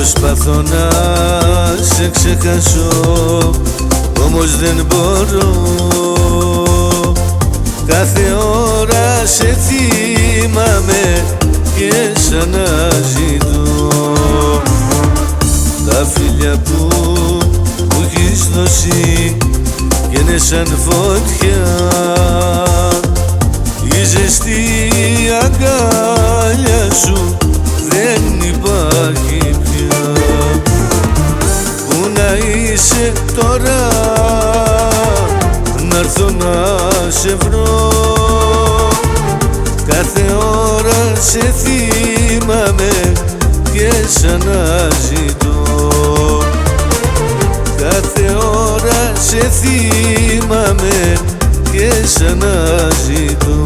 Προσπαθώ να σε ξεχάσω, όμως δεν μπορώ. Κάθε ώρα σε θυμάμαι και σ' αναζητώ. Τα φιλιά που μου έχεις δώσει κι είναι σαν φωτιά, η ζεστή αγκάλια σου δεν υπάρχει πια. Πού να είσαι τώρα, να'ρθω να σε βρω. Κάθε ώρα σε θυμάμαι και σ' αναζητώ. Κάθε ώρα σε θυμάμαι και σ' αναζητώ.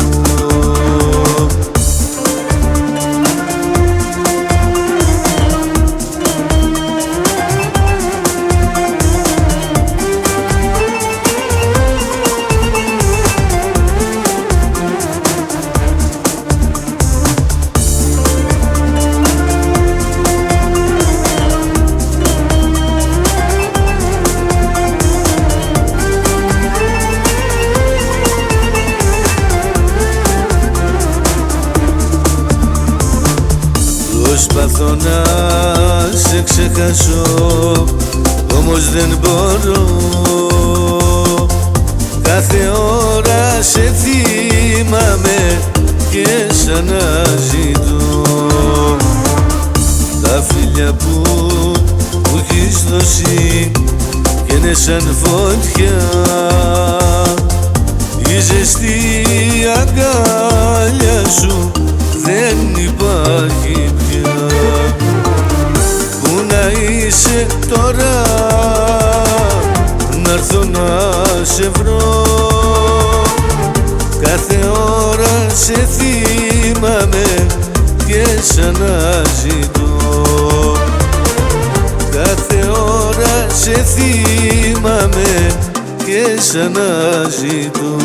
Προσπαθώ να σε ξεχάσω, όμως δεν μπορώ. Κάθε ώρα σε θυμάμαι και σ' αναζητώ. Τα φιλιά που μου έχεις δώσει κι είναι σαν φωτιά, η ζεστή αγκάλια σου δεν υπάρχει πια. Πού να είσαι τώρα, να'ρθω να σε βρω. Κάθε ώρα σε θυμάμαι και σ' αναζητώ. Κάθε ώρα σε θυμάμαι και σ' αναζητώ.